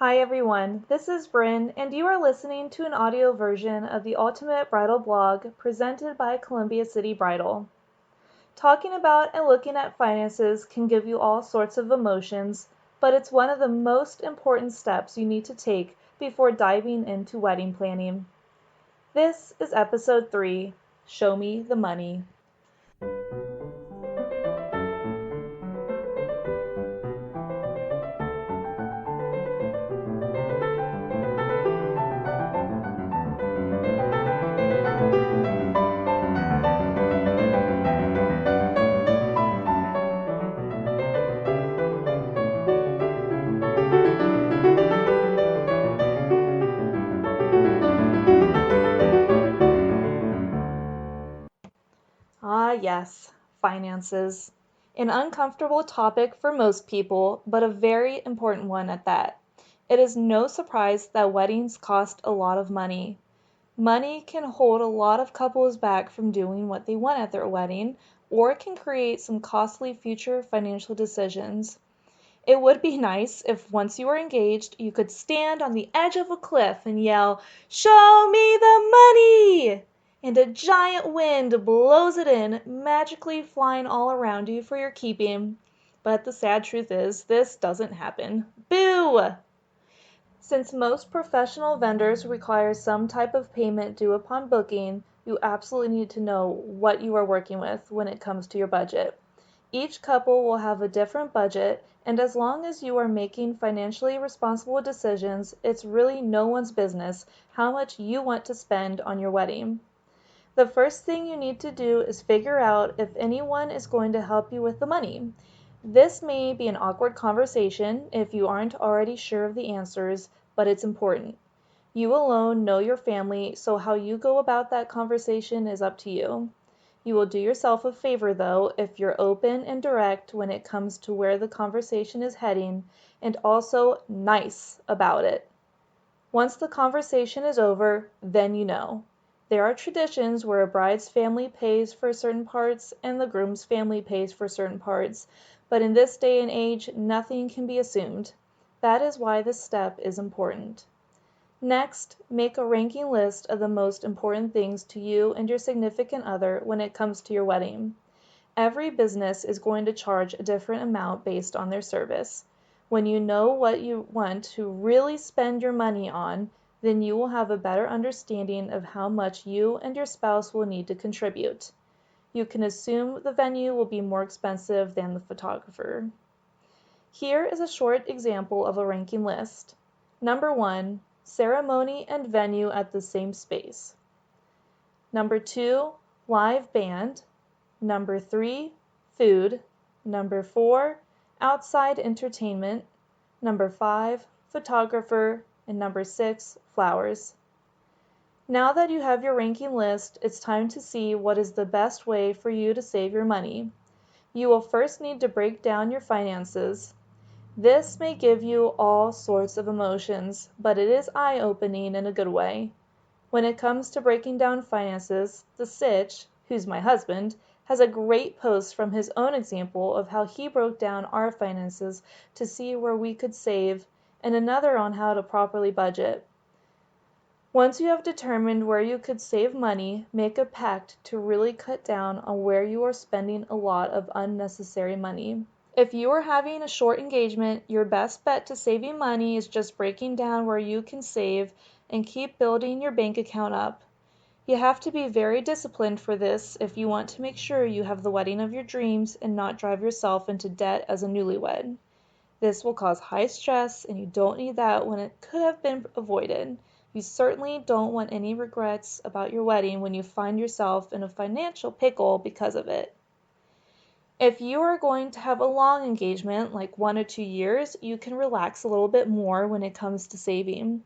Hi everyone, this is Bryn, and you are listening to an audio version of the Ultimate Bridal Blog presented by Columbia City Bridal. Talking about and looking at finances can give you all sorts of emotions, but it's one of the most important steps you need to take before diving into wedding planning. This is episode 3, Show Me the Money. Ah, yes, finances. An uncomfortable topic for most people, but a very important one at that. It is no surprise that weddings cost a lot of money. Money can hold a lot of couples back from doing what they want at their wedding, or it can create some costly future financial decisions. It would be nice if once you were engaged, you could stand on the edge of a cliff and yell, "Show me the money!" And a giant wind blows it in, magically flying all around you for your keeping. But the sad truth is, this doesn't happen. Boo! Since most professional vendors require some type of payment due upon booking, you absolutely need to know what you are working with when it comes to your budget. Each couple will have a different budget, and as long as you are making financially responsible decisions, it's really no one's business how much you want to spend on your wedding. The first thing you need to do is figure out if anyone is going to help you with the money. This may be an awkward conversation if you aren't already sure of the answers, but it's important. You alone know your family, so how you go about that conversation is up to you. You will do yourself a favor, though, if you're open and direct when it comes to where the conversation is heading, and also nice about it. Once the conversation is over, then you know. There are traditions where a bride's family pays for certain parts and the groom's family pays for certain parts, but in this day and age, nothing can be assumed. That is why this step is important. Next, make a ranking list of the most important things to you and your significant other when it comes to your wedding. Every business is going to charge a different amount based on their service. When you know what you want to really spend your money on, then you will have a better understanding of how much you and your spouse will need to contribute. You can assume the venue will be more expensive than the photographer. Here is a short example of a ranking list. Number 1, ceremony and venue at the same space. Number 2, live band. Number 3, food. Number 4, outside entertainment. Number 5, photographer. And number 6, flowers. Now that you have your ranking list, it's time to see what is the best way for you to save your money. You will first need to break down your finances. This may give you all sorts of emotions, but it is eye-opening in a good way. When it comes to breaking down finances, the Sytch, who's my husband, has a great post from his own example of how he broke down our finances to see where we could save, and another on how to properly budget. Once you have determined where you could save money, make a pact to really cut down on where you are spending a lot of unnecessary money. If you are having a short engagement, your best bet to saving money is just breaking down where you can save and keep building your bank account up. You have to be very disciplined for this if you want to make sure you have the wedding of your dreams and not drive yourself into debt as a newlywed. This will cause high stress, and you don't need that when it could have been avoided. You certainly don't want any regrets about your wedding when you find yourself in a financial pickle because of it. If you are going to have a long engagement, like 1 or 2 years, you can relax a little bit more when it comes to saving.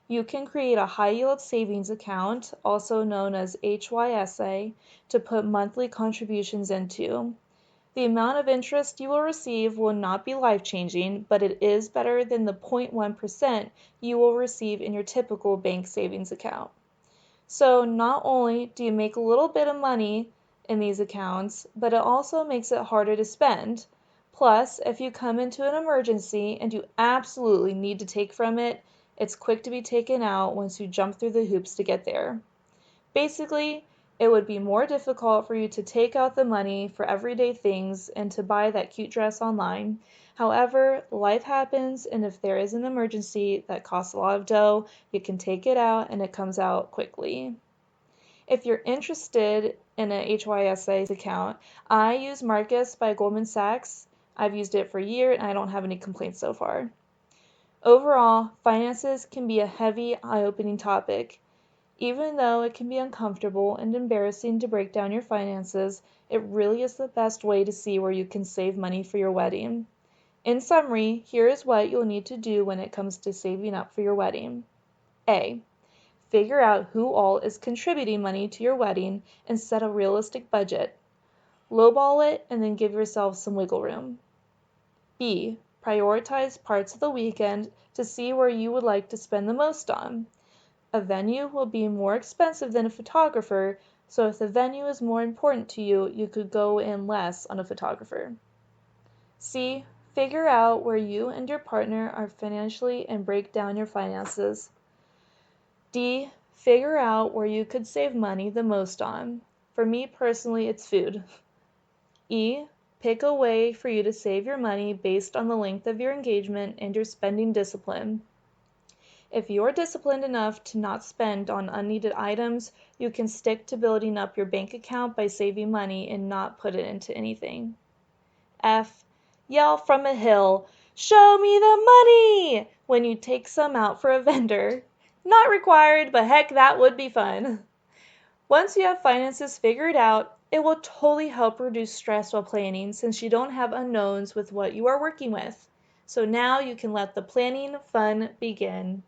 You can create a high-yield savings account, also known as HYSA, to put monthly contributions into. The amount of interest you will receive will not be life-changing, but it is better than the 0.1% you will receive in your typical bank savings account. So not only do you make a little bit of money in these accounts, but it also makes it harder to spend. Plus, if you come into an emergency and you absolutely need to take from it, it's quick to be taken out once you jump through the hoops to get there. Basically, it would be more difficult for you to take out the money for everyday things and to buy that cute dress online. However, life happens, and if there is an emergency that costs a lot of dough, you can take it out and it comes out quickly. If you're interested in an HYSA account, I use Marcus by Goldman Sachs. I've used it for a year and I don't have any complaints so far. Overall, finances can be a heavy, eye-opening topic. Even though it can be uncomfortable and embarrassing to break down your finances, it really is the best way to see where you can save money for your wedding. In summary, here is what you'll need to do when it comes to saving up for your wedding. A. Figure out who all is contributing money to your wedding and set a realistic budget. Lowball it and then give yourself some wiggle room. B. Prioritize parts of the weekend to see where you would like to spend the most on. A venue will be more expensive than a photographer, so if the venue is more important to you, you could go in less on a photographer. C. Figure out where you and your partner are financially and break down your finances. D. Figure out where you could save money the most on. For me personally, it's food. E. Pick a way for you to save your money based on the length of your engagement and your spending discipline. If you're disciplined enough to not spend on unneeded items, you can stick to building up your bank account by saving money and not put it into anything. F. Yell from a hill, "Show me the money!" when you take some out for a vendor. Not required, but heck, that would be fun. Once you have finances figured out, it will totally help reduce stress while planning since you don't have unknowns with what you are working with. So now you can let the planning fun begin.